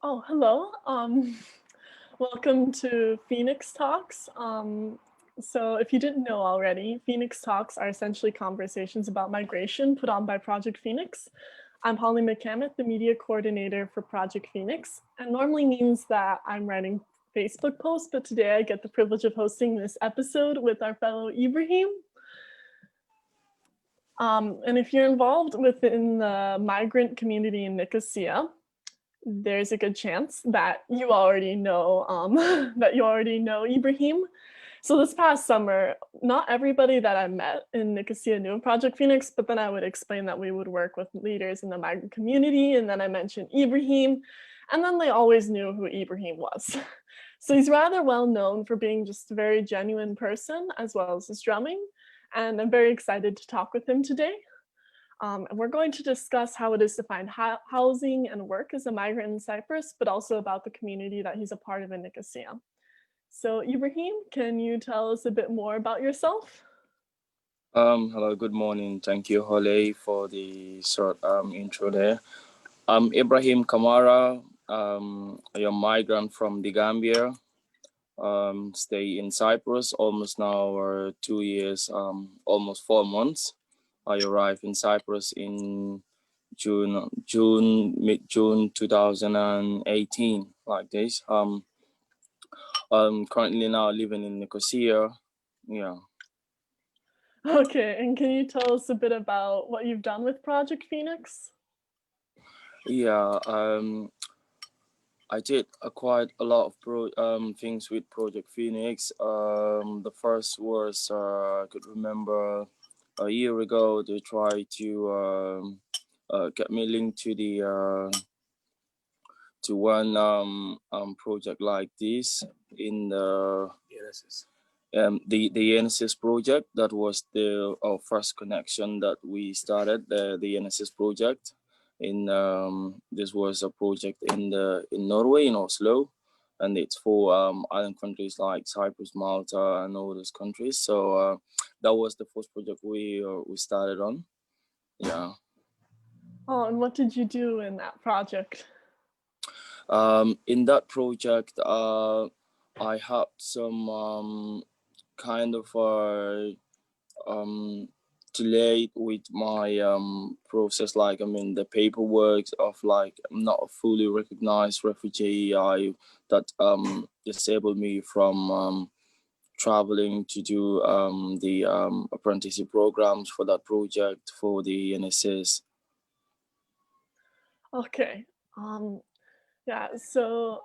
Oh, hello. Welcome to 𝗣𝗵cie Talks. So if you didn't know already, 𝗣𝗵cie Talks are essentially conversations about migration put on by Project 𝗣𝗵cie. I'm 𝗣𝗵cie 𝗶𝘅, the media coordinator for Project 𝗣𝗵cie, and normally means that I'm writing Facebook posts, but today I get the privilege of hosting this episode with our fellow Ibrahim. And if you're involved within the migrant community in Nicosia, there's a good chance that you already know Ibrahim. So this past summer, not everybody that I met in Nicosia knew Project 𝗣𝗵cie, but then I would explain that we would work with leaders in the migrant community, and then I mentioned Ibrahim, and then they always knew who Ibrahim was. So he's rather well known for being just a very genuine person, as well as his drumming, and I'm very excited to talk with him today. And we're going to discuss how it is to find housing and work as a migrant in Cyprus, but also about the community that he's a part of in Nicosia. So Ibrahim, can you tell us a bit more about yourself? Hello, good morning. Thank you, Holly, for the short intro there. I'm Ibrahim Kamara. I'm a migrant from the Gambia. Stay in Cyprus almost now 2 years, almost 4 months. I arrived in Cyprus in mid-June 2018, like this. I'm currently now living in Nicosia. Yeah. Okay, and can you tell us a bit about what you've done with Project 𝗣𝗵cie? Yeah, I did quite a lot of things with Project 𝗣𝗵cie. The first was I could remember a year ago they tried to get me linked to the to one project like this in the NSS project. That was our first connection that we started the NSS project. This was a project in Norway, in Oslo, and it's for island countries like Cyprus, Malta, and all those countries. So that was the first project we started on. Yeah. Oh, and what did you do in that project? In that project, I had some kind of delayed with my process, like the paperwork of like I'm not a fully recognized refugee. That disabled me from traveling to do the apprenticeship programs for that project for the NSS. Okay. Yeah, so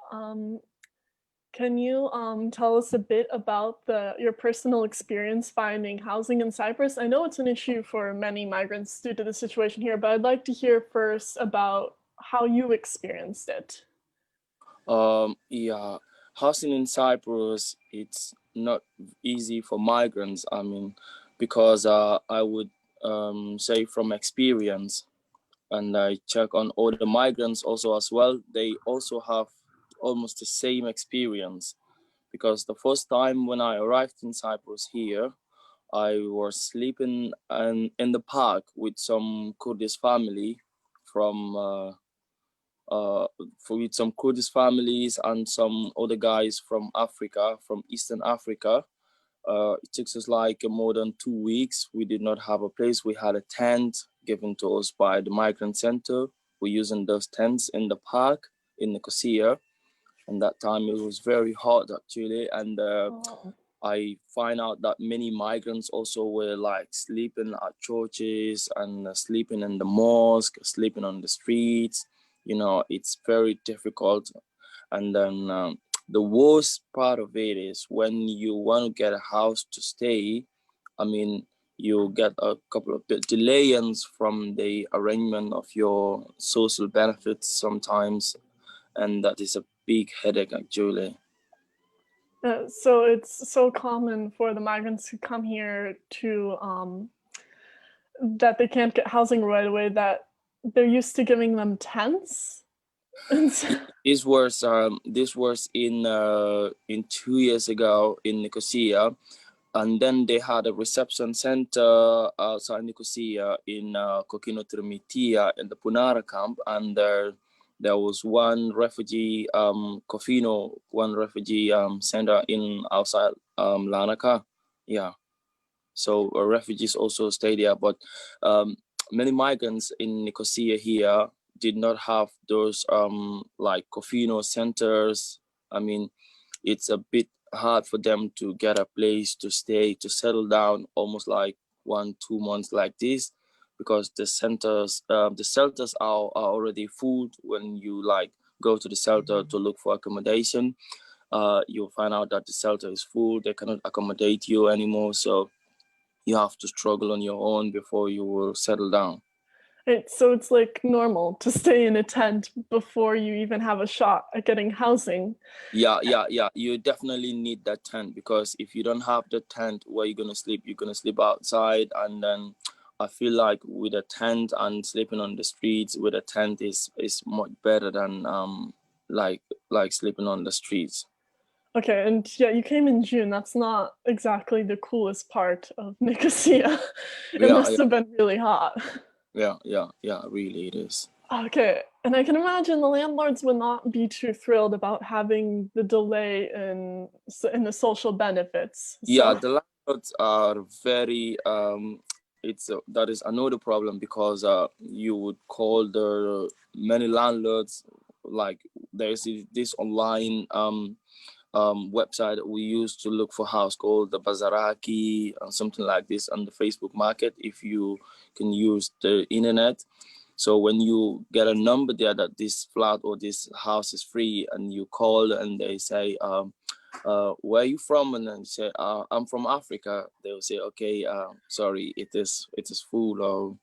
can you tell us a bit about your personal experience finding housing in Cyprus? I know it's an issue for many migrants due to the situation here, but I'd like to hear first about how you experienced it. Yeah, housing in Cyprus, it's not easy for migrants. Because I would say from experience, and I check on all the migrants also as well, they also have almost the same experience. Because the first time when I arrived in Cyprus here, I was sleeping in the park with some Kurdish family with some Kurdish families and some other guys from Africa, from Eastern Africa. It took us like more than 2 weeks. We did not have a place. We had a tent given to us by the migrant center. We're using those tents in the park in Nicosia. And that time it was very hot actually. And I find out that many migrants also were like sleeping at churches and sleeping in the mosque, sleeping on the streets. It's very difficult. And then the worst part of it is when you want to get a house to stay, you get a couple of delays from the arrangement of your social benefits sometimes, and that is a big headache actually. So it's so common for the migrants who come here to that they can't get housing right away, that they're used to giving them tents. This was in 2 years ago in Nicosia, and then they had a reception center outside Nicosia in Kokino Trimitia in the Punara camp, and there was one refugee Kofino, one refugee center in outside Lanaka. Yeah. So refugees also stay there, but many migrants in Nicosia here did not have those like Kofino centers. I mean, it's a bit hard for them to get a place to stay, to settle down, almost like 1-2 months like this, because the shelters are already full. When you like go to the shelter to look for accommodation, you'll find out that the shelter is full. They cannot accommodate you anymore. So you have to struggle on your own before you will settle down. Right, so it's like normal to stay in a tent before you even have a shot at getting housing. Yeah. You definitely need that tent, because if you don't have the tent, where you're gonna sleep? You're gonna sleep outside, and then I feel like with a tent and sleeping on the streets with a tent is much better than like sleeping on the streets. Okay, and yeah, you came in June. That's not exactly the coolest part of Nicosia. It Yeah, must have been really hot. yeah. Really, it is. Okay, and I can imagine the landlords would not be too thrilled about having the delay in the social benefits. Yeah, So, the landlords are very that is another problem, because you would call the many landlords, like there's this online website we use to look for house called the Bazaraki or something like this on the Facebook market, if you can use the internet. So when you get a number there that this flat or this house is free, and you call and they say, where are you from? And then you say, I'm from Africa. They'll say, okay, sorry, it is full, or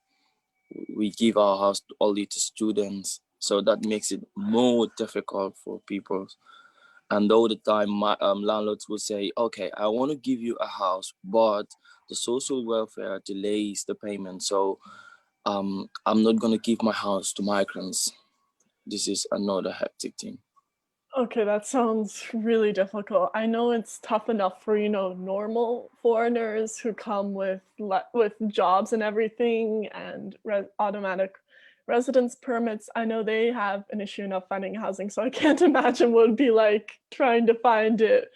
we give our house only to students. So that makes it more difficult for people. And all the time, my landlords will say, okay, I want to give you a house, but the social welfare delays the payment. So I'm not going to give my house to migrants. This is another hectic thing. okay, that sounds really difficult. I know it's tough enough for, normal foreigners who come with jobs and everything and automatic residence permits. I know they have an issue enough finding housing, so I can't imagine what it would be like trying to find it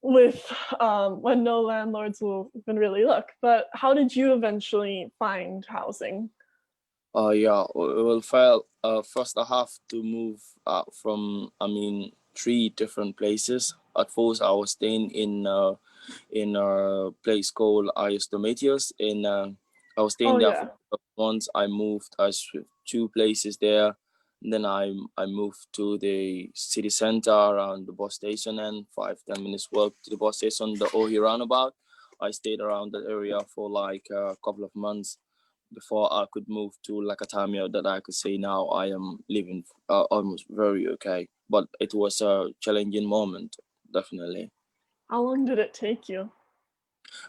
with when no landlords will even really look. But how did you eventually find housing? Yeah, well, first I have to move from, 3 different places. At first, I was staying in a place called 𝗍𝗶𝘃 I was Oh staying there yeah. for months. I moved, I switched 2 places there. And then I moved to the city center around the bus station, and 5-10 minutes walk to the bus station, the Ohi roundabout. I stayed around that area for like a couple of months before I could move to Lakatamia, that I could say now I am living almost very okay. But it was a challenging moment, definitely. How long did it take you?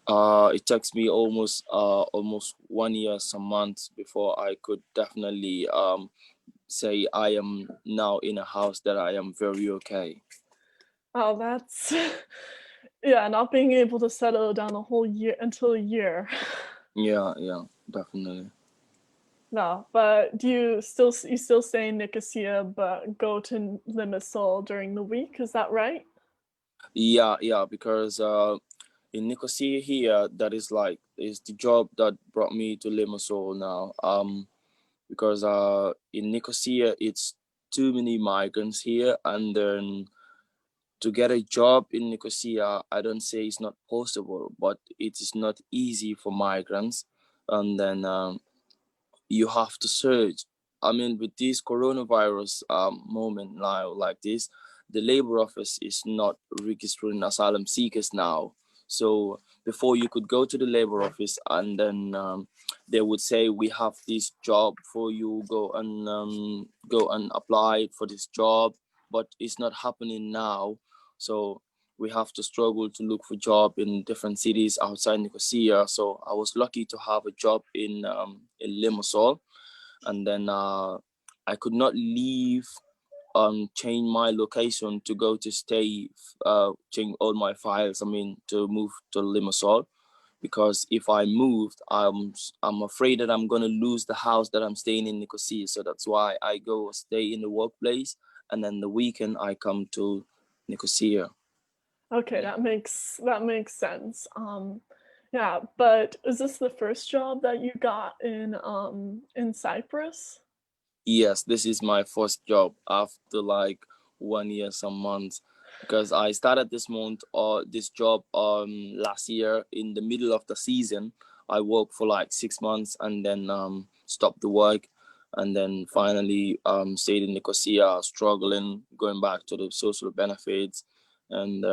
It takes me almost 1 year, some months before I could definitely say I am now in a house that I am very okay. Oh, that's yeah, not being able to settle down a whole year until a year. Yeah, definitely. No, but you still stay in Nicosia but go to Limassol during the week, is that right? Yeah, because in Nicosia here, that is the job that brought me to Limassol now. Because in Nicosia it's too many migrants here, and then to get a job in Nicosia, I don't say it's not possible, but it is not easy for migrants. And then you have to search. I mean, with this coronavirus moment now, like this, the labor office is not registering asylum seekers now. So before, you could go to the labor office, and then they would say, we have this job for you, go and apply for this job. But it's not happening now. So we have to struggle to look for job in different cities outside Nicosia. So I was lucky to have a job in Limassol, and then I could not leave, change my location to go to stay, change all my files. I mean, to move to Limassol, because if I moved, I'm afraid that I'm gonna lose the house that I'm staying in Nicosia. So that's why I go stay in the workplace, and then the weekend I come to Nicosia. Okay, Yeah. that makes sense. Yeah, but is this the first job that you got in Cyprus? Yes, this is my first job after like 1 year, some months, because I started this job last year in the middle of the season. I worked for like 6 months and then stopped the work, and then finally stayed in Nicosia, struggling, going back to the social benefits, and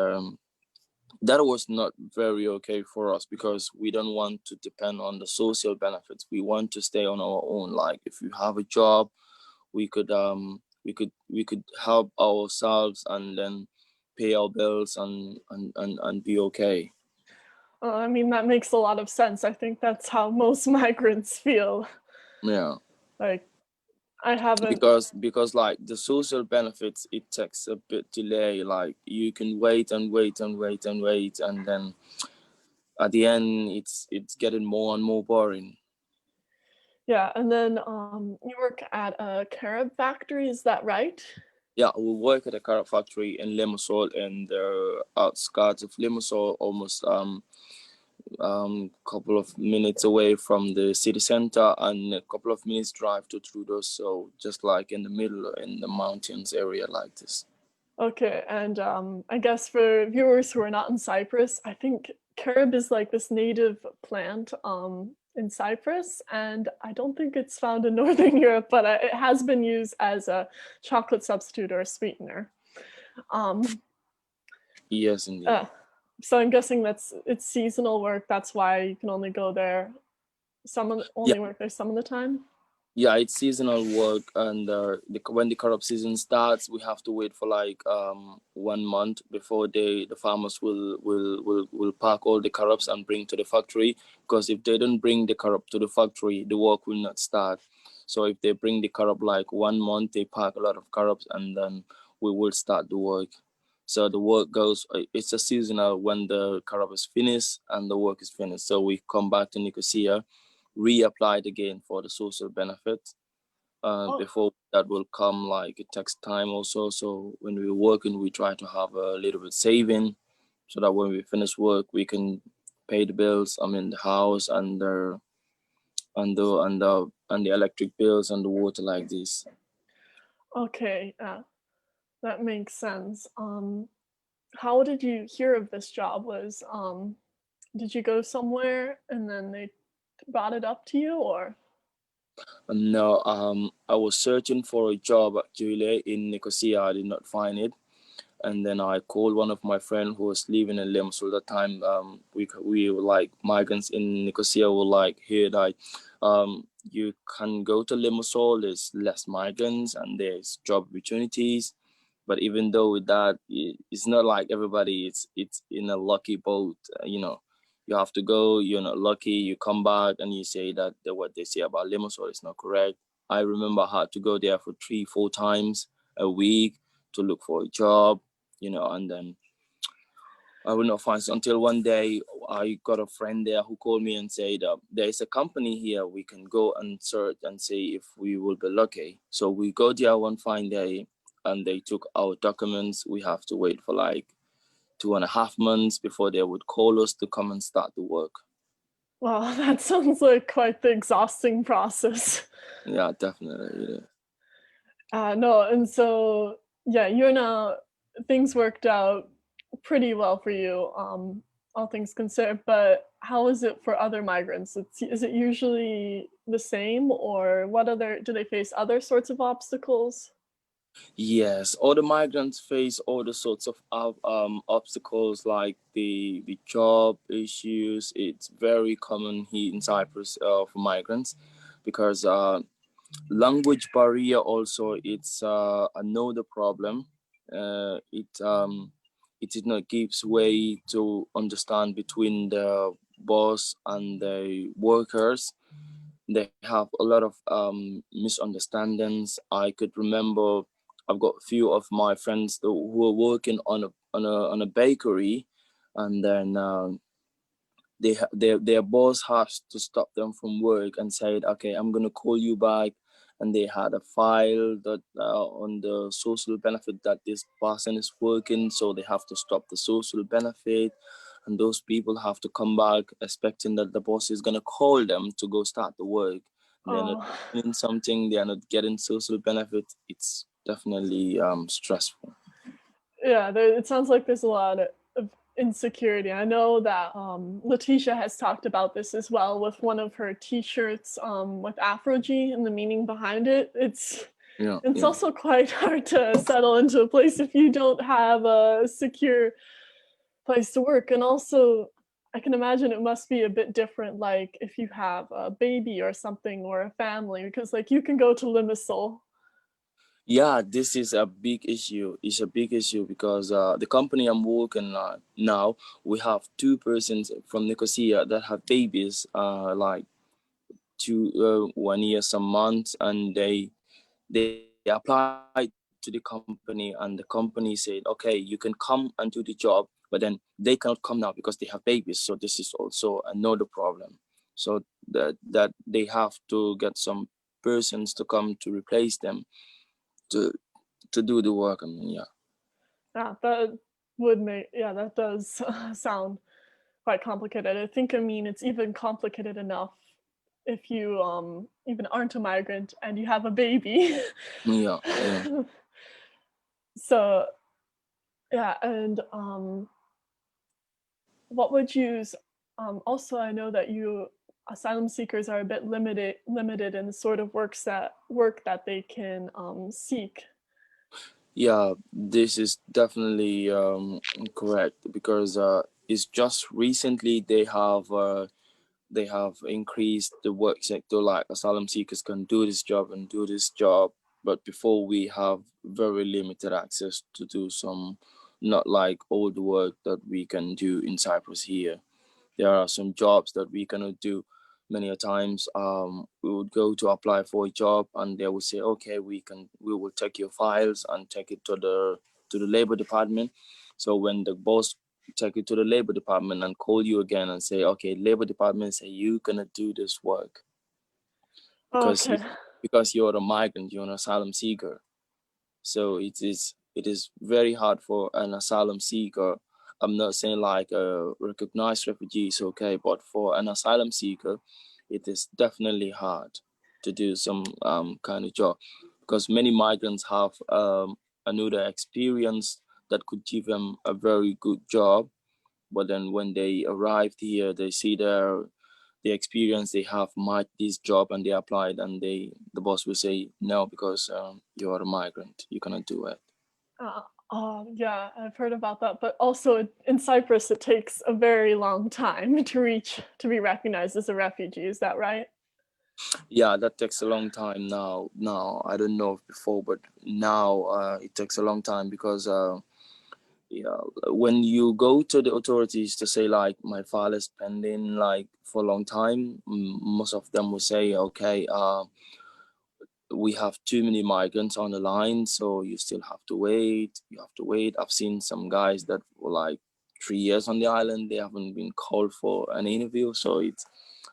that was not very okay for us because we don't want to depend on the social benefits. We want to stay on our own. Like if you have a job, we could help ourselves and then pay our bills and be okay. I mean, that makes a lot of sense. I think that's how most migrants feel. Yeah, Like, I haven't, because like the social benefits, it takes a bit delay. Like you can wait and wait and wait and wait, and then at the end it's getting more and more boring. yeah. And then you work at a carob factory, is that right? Yeah, we work at a car factory in Limassol, and the outskirts of Limassol, almost couple of minutes away from the city center and a couple of minutes drive to Trudeau. So just like in the middle in the mountains area like this. Okay, and I guess for viewers who are not in Cyprus, I think carob is like this native plant in Cyprus, and I don't think it's found in Northern Europe, but it has been used as a chocolate substitute or a sweetener. Um, Yes, indeed. uh, so I'm guessing it's seasonal work. That's why you can only go there Yeah, only work there some of the time. yeah, it's seasonal work, and when the crop season starts, we have to wait for like 1 month before the farmers will pack all the crops and bring to the factory. Because if they don't bring the crop to the factory, the work will not start. So if they bring the crop like 1 month, they pack a lot of crops, and then we will start the work. So the work goes. It's a seasonal when the crop is finished and the work is finished. So we come back to Nicosia, reapplied again for the social benefit. Oh, Before that will come, like it takes time also. So when we're working, we try to have a little bit saving, so that when we finish work, we can pay the bills. I mean the house and the electric bills and the water like this. okay, that makes sense. How did you hear of this job? Did you go somewhere and then they brought it up to you, or? And now I was searching for a job actually in Nicosia. I did not find it. And then I called one of my friends who was living in Limassol at the time. We were like migrants in Nicosia were like here that you can go to Limassol. There's less migrants and there's job opportunities. But even though with that, it's not like everybody. It's in a lucky boat. You have to go. You're not lucky. You come back and you say that what they say about Limassol is not correct. I remember I had to go there for 3-4 times a week to look for a job, and then I will not find it until one day I got a friend there who called me and said, there is a company here, we can go and search and see if we will be lucky. So we go there one fine day and they took our documents. We have to wait for like 2.5 months before they would call us to come and start the work. Well, that sounds like quite the exhausting process. Yeah, definitely. No, and so yeah, you're now things worked out pretty well for you, all things considered. But how is it for other migrants? Is it usually the same, or what other do they face other sorts of obstacles? Yes, all the migrants face all the sorts of obstacles like the job issues. It's very common here in Cyprus for migrants because language barrier also it's another problem. It did not gives way to understand between the boss and the workers. They have a lot of misunderstandings. I could remember I've got a few of my friends who are working on a bakery, and then their boss has to stop them from work and said, okay, I'm gonna call you back. And they had a file that on the social benefit that this person is working, so they have to stop the social benefit, and those people have to come back expecting that the boss is gonna call them to go start the work. They're not Oh, doing something, they are not getting social benefit. It's definitely stressful. yeah, it sounds like there's a lot of insecurity. I know that Letitia has talked about this as well with one of her T-shirts with Afro-G and the meaning behind it. Yeah, It's yeah. also quite hard to settle into a place if you don't have a secure place to work. And also, I can imagine it must be a bit different, like if you have a baby or something or a family, because like you can go to 𝗍𝗵cie. Yeah, this is a big issue. It's a big issue because the company I'm working at now, we have two persons from Nicosia that have babies, like 1 year, some months, and they applied to the company, and the company said, okay, you can come and do the job, but then they cannot come now because they have babies. So this is also another problem. So that they have to get some persons to come to replace them to do the work. I mean, yeah. Yeah, that would make, yeah, that does sound quite complicated. I think, I mean, it's even complicated enough if you even aren't a migrant and you have a baby. Yeah, yeah. So yeah, and what would you also, I know that you asylum seekers are a bit limited in the sort of work that they can seek. Yeah, this is definitely correct because it's just recently they have increased the work sector, like asylum seekers can do this job and do this job, but before we have very limited access to do some, not like all the work that we can do in Cyprus here. There are some jobs that we cannot do. Many a times we would go to apply for a job and they would say, okay, we will take your files and take it to the labor department. So when the boss take it to the labor department and call you again and say, okay, labor department say you cannot do this work because Okay. because you're a migrant, you're an asylum seeker. So it is very hard for an asylum seeker. I'm not saying like a recognized refugee is okay, but for an asylum seeker, it is definitely hard to do some kind of job because many migrants have another experience that could give them a very good job. But then when they arrived here, they see the experience they have matched this job and they applied, and the boss will say no because you are a migrant, you cannot do it. Uh, yeah, I've heard about that. But also in Cyprus, it takes a very long time to be recognized as a refugee. Is that right? Yeah, that takes a long time now. I don't know if before, but now it takes a long time because yeah, when you go to the authorities to say like my file is pending like for a long time, most of them will say okay, we have too many migrants on the line, so you still have to wait. You have to wait. I've seen some guys that were like 3 years on the island. They haven't been called for an interview. So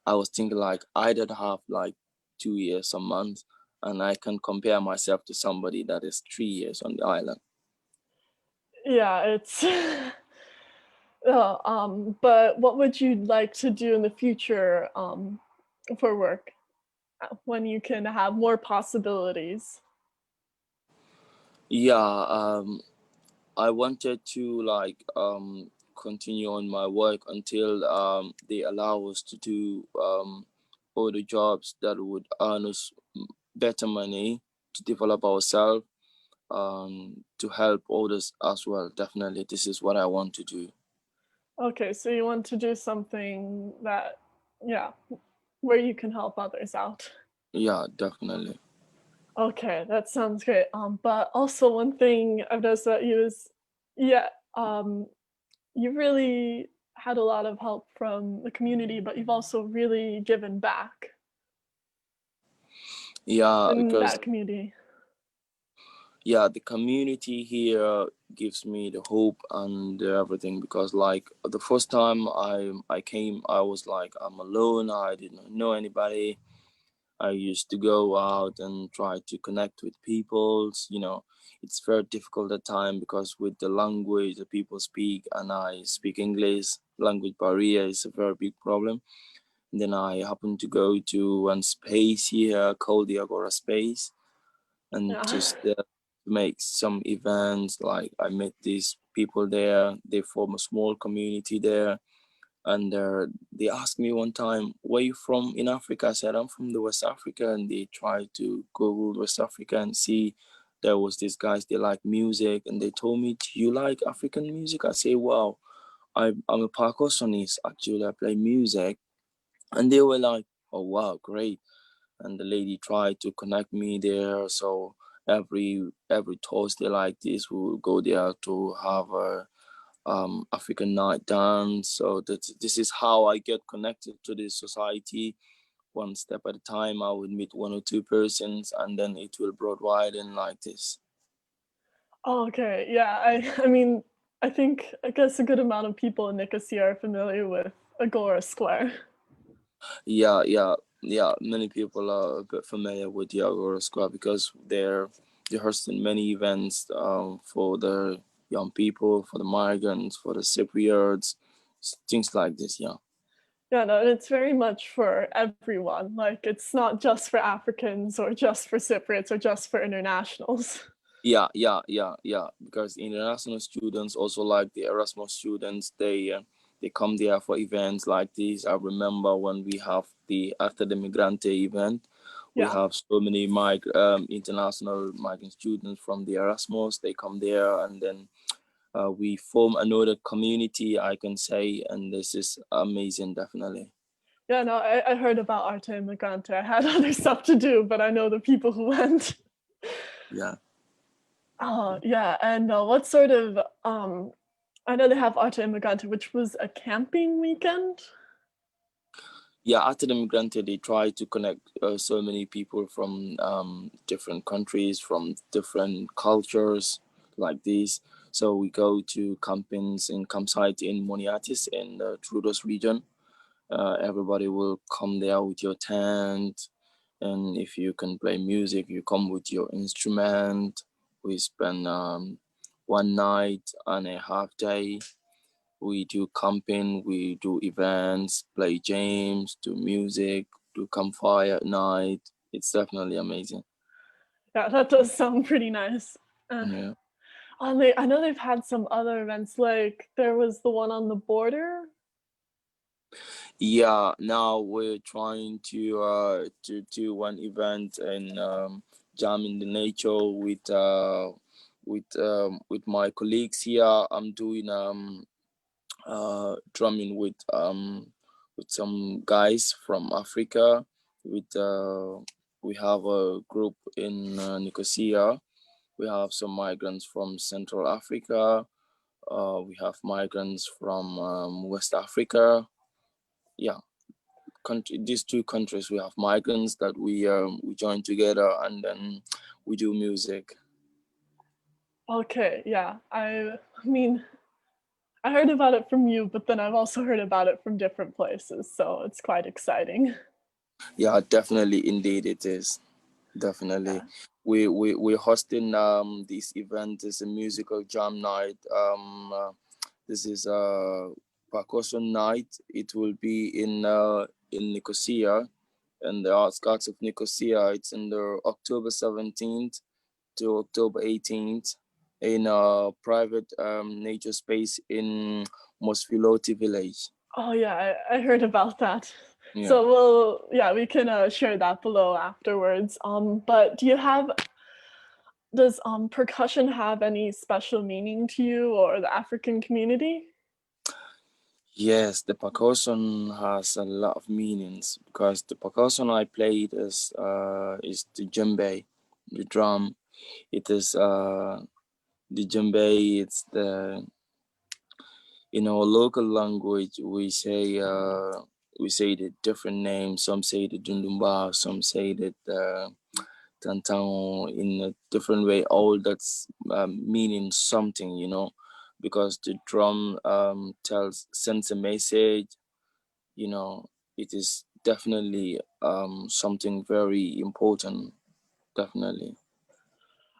I was thinking like I did have like 2 years, a month, and I can compare myself to somebody that is 3 years on the island. Yeah, it's but what would you like to do in the future for work when you can have more possibilities? Yeah, I wanted to like continue on my work until they allow us to do other jobs that would earn us better money to develop ourselves, to help others as well. Definitely, this is what I want to do. Okay, so you want to do something that, yeah, where you can help others out. Yeah, definitely. Okay, that sounds great. But also one thing I've noticed about you is, yeah, you really had a lot of help from the community, but you've also really given back Yeah, in because that community. Yeah, the community here gives me the hope and everything, because like the first time I came, I was like, I'm alone. I did not know anybody. I used to go out and try to connect with people. You know, it's very difficult at time because with the language that people speak and I speak English, language barrier is a very big problem. And then I happened to go to one space here called the Agora Space, and Yeah. just make some events. Like I met these people there. They form a small community there, and they asked me one time, "Where you from in Africa?" I said, "I'm from the West Africa," and they tried to Google West Africa and see there was these guys. They like music, and they told me, "Do you like African music?" I say, "Wow, I'm a percussionist. Actually, I play music," and they were like, "Oh wow, great." And the lady tried to connect me there. So every Thursday like this, we will go there to have a African night dance. So this is how I get connected to this society. One step at a time, I would meet one or two persons, and then it will broad widen like this. Oh, okay. Yeah. I mean, I guess a good amount of people in Nicosia are familiar with Agora Square. Yeah. Many people are a bit familiar with the Agora Square because they're hosting many events for the young people, for the migrants, for the Cypriots, things like this. Yeah. Yeah, no, and it's very much for everyone. Like, it's not just for Africans or just for Cypriots or just for internationals. Yeah. Because international students, also like the Erasmus students, they come there for events like this. I remember when we have the after the migrante event, we Yeah. have so many international migrant students from the Erasmus. They come there, and then we form another community, I can say, and this is amazing, definitely. Yeah, no, I heard about Arte Migrante. I had other stuff to do, but I know the people who went. Yeah. Oh, yeah. And what sort of, I know they have Arte Migrante, which was a camping weekend. Yeah, after the migrante, they try to connect so many people from different countries, from different cultures, like this. So we go to campings and campsite in Moniatis in the Troodos region. Everybody will come there with your tent, and if you can play music, you come with your instrument. We spend 1 night and a half day. We do camping, we do events, play games, do music, do campfire at night. It's definitely amazing. Yeah, that does sound pretty nice. Uh, Yeah. I know they've had some other events, like there was the one on the border. Yeah, now we're trying to do one event in Jam in the Nature with my colleagues here. I'm doing drumming with some guys from Africa. With we have a group in Nicosia. We have some migrants from Central Africa. We have migrants from West Africa. Yeah, these two countries, we have migrants that we join together, and then we do music. Okay, yeah. I mean, I heard about it from you, but then I've also heard about it from different places, so it's quite exciting. Yeah, definitely, indeed, it is. Definitely. Yeah. We're hosting this event. Is a musical jam night. This is a percussion night. It will be in Nicosia, in the outskirts of Nicosia. It's in the October 17th to October 18th in a private nature space in Mosfiloti village. Oh yeah, I heard about that. Yeah. So yeah, we can share that below afterwards. But does percussion have any special meaning to you or the African community? Yes, the percussion has a lot of meanings because the percussion I played is the djembe, the drum. It is the djembe. It's the in our local language we say the different names. Some say the dundumba, some say that Tantang in a different way. All that's meaning something, you know, because the drum sends a message, you know. It is definitely something very important, definitely.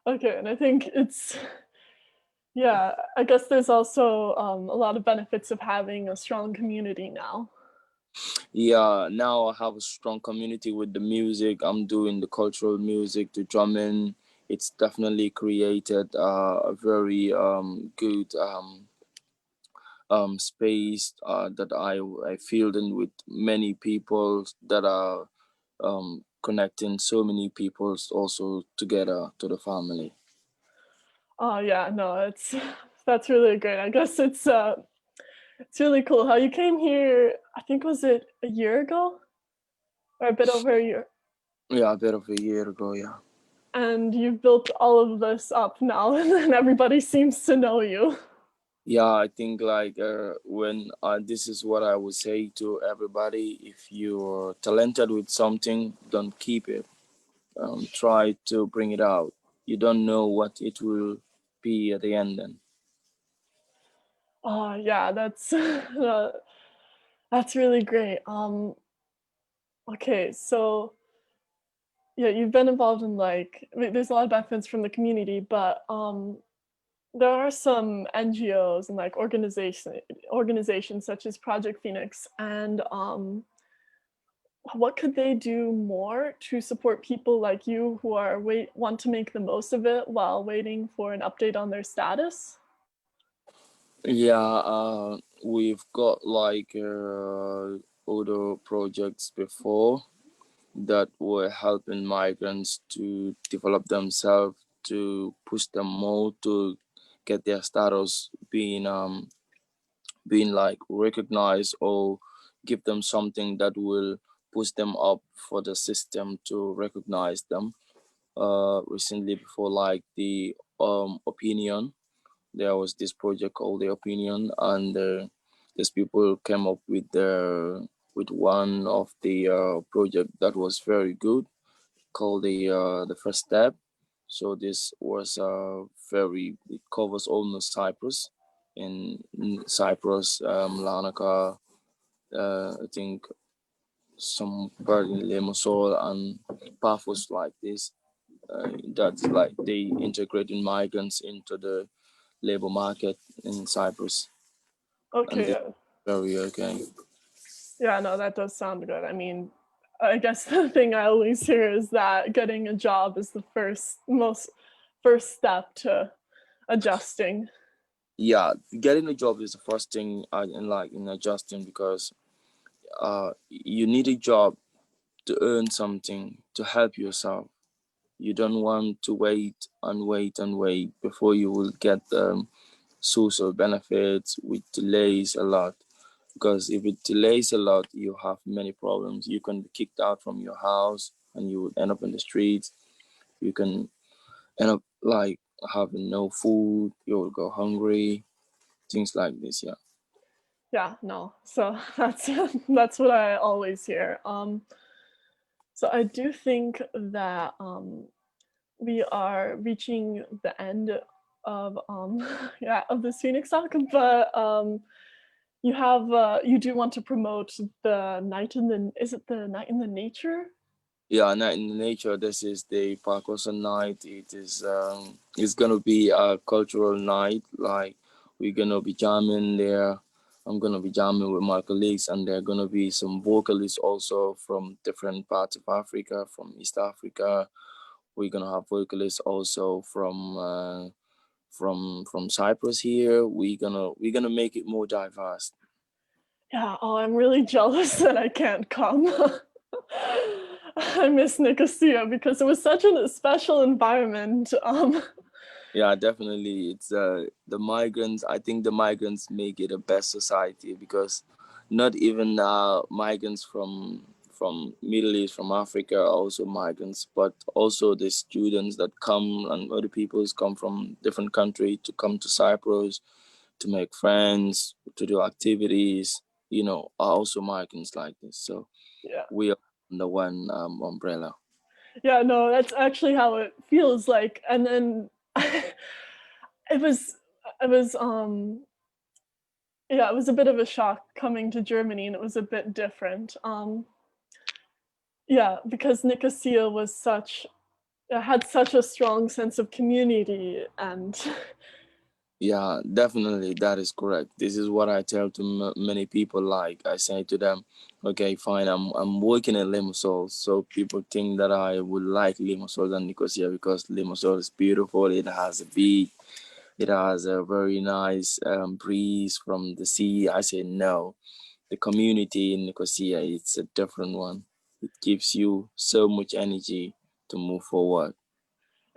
Okay, and I think it's, yeah, I guess there's also a lot of benefits of having a strong community now. Yeah, now I have a strong community with the music. I'm doing the cultural music, the drumming. It's definitely created a very good space that I filled in with many people that are connecting so many people also together to the family. Oh yeah, no, it's that's really great. I guess it's really cool how you came here. I think was it a year ago or a bit over a year, Yeah, a bit of a year ago, yeah. and you've built all of this up now, and then everybody seems to know you. Yeah, I think like when this is what I would say to everybody: if you're talented with something, don't keep it. Try to bring it out. You don't know what it will be at the end. Then. Oh yeah, that's really great. Okay, so yeah, you've been involved in like there's a lot of benefits from the community, but there are some NGOs and like organizations such as Project Phoenix, and what could they do more to support people like you who are want to make the most of it while waiting for an update on their status? Yeah, we've got like other projects before that were helping migrants to develop themselves, to push them more to get their status being like recognized, or give them something that will push them up for the system to recognize them. Recently, before like the opinion, there was this project called the opinion, and these people came up with one of the project that was very good, called the first step. So this was it covers almost Cyprus. In Cyprus, Larnaca, I think some part in Limassol and Paphos like this. That's like they integrating migrants into the labor market in Cyprus, and Okay, this yeah. very okay. Yeah, no, that does sound good. I mean, I guess the thing I always hear is that getting a job is the first step to adjusting. Yeah, getting a job is the first thing in adjusting, because you need a job to earn something to help yourself. You don't want to wait and wait and wait before you will get social benefits, which delays a lot. Because if it delays a lot, you have many problems. You can be kicked out from your house and you would end up in the streets. You can end up like having no food, you will go hungry, things like this, yeah. Yeah, no. So that's what I always hear. So I do think that we are reaching the end of yeah, of this Phoenix talk, but you do want to promote the night in the is it the night in the nature? Yeah, night in nature. This is the percussion night. It is it's gonna be a cultural night. Like we're gonna be jamming there. I'm gonna be jamming with my colleagues, and there are gonna be some vocalists also from different parts of Africa, from East Africa. We're gonna have vocalists also from Cyprus here. We're gonna make it more diverse. Yeah, oh, I'm really jealous that I can't come. I miss Nicosia because it was such a special environment. Yeah, definitely. It's the migrants. I think the migrants make it a best society, because not even migrants from Middle East, from Africa, are also migrants, but also the students that come, and other peoples come from different country to come to Cyprus to make friends, to do activities. You know, are also migrants like this. So Yeah. we are under one umbrella. Yeah, no, that's actually how it feels like. And then it was, it was, yeah, it was a bit of a shock coming to Germany, and it was a bit different. Yeah, because Nicosia was such, it had such a strong sense of community, and Yeah, definitely, that is correct. This is what I tell to many people. Like I say to them, okay, fine, I'm working in Limassol, so people think that I would like Limassol than Nicosia because Limassol is beautiful. It has a beach. It has a very nice breeze from the sea. I say no. The community in Nicosia, it's a different one. It gives you so much energy to move forward.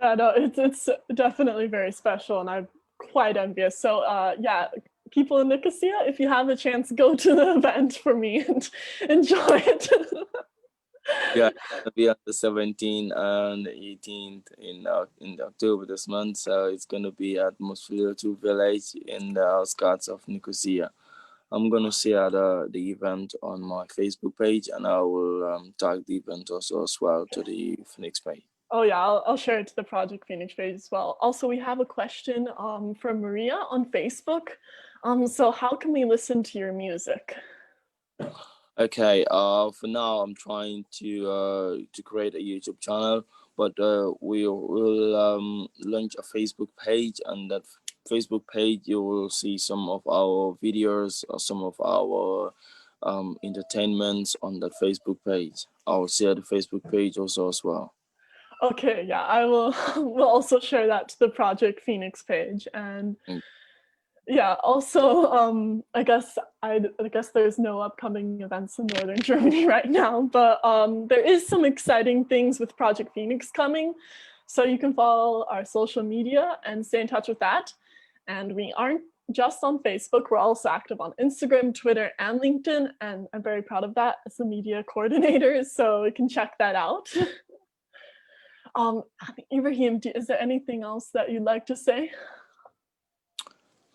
no, it's definitely very special, and I'm quite envious. So, yeah, people in Nicosia, if you have a chance, go to the event for me and enjoy it. Yeah, it's gonna be on the 17th and the 18th in October this month. So it's gonna be at 𝗵𝗇𝗀 village in the outskirts of Nicosia. I'm gonna share the event on my Facebook page, and I will tag the event also as well to the Phoenix page. Oh yeah, I'll share it to the Project Phoenix page as well. Also, we have a question from Maria on Facebook. So how can we listen to your music? Okay, for now I'm trying to create a YouTube channel, but we'll launch a Facebook page, and that Facebook page you will see some of our videos or some of our entertainments on that Facebook page. I'll share the Facebook page also as well. Okay, yeah, I will will also share that to the Project Phoenix page. And Mm. yeah, also, I guess there's no upcoming events in Northern Germany right now, but there is some exciting things with Project Phoenix coming. So you can follow our social media and stay in touch with that. And we aren't just on Facebook, we're also active on Instagram, Twitter, and LinkedIn. And I'm very proud of that as the media coordinator, so you can check that out. Ibrahim, is there anything else that you'd like to say?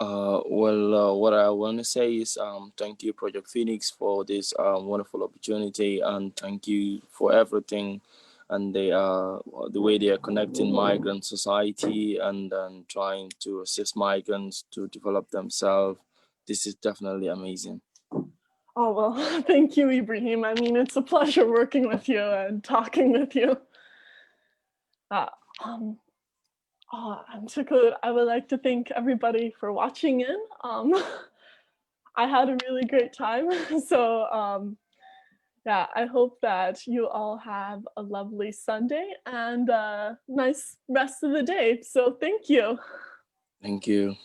What I want to say is thank you, Project Phoenix, for this wonderful opportunity, and thank you for everything, and they are the way they are connecting migrant society and trying to assist migrants to develop themselves. This is definitely amazing. Oh, well, thank you, Ibrahim. I mean, it's a pleasure working with you and talking with you. Uh, um, I would like to thank everybody for watching in. I had a really great time. So, yeah, I hope that you all have a lovely Sunday and a nice rest of the day. So, thank you. Thank you.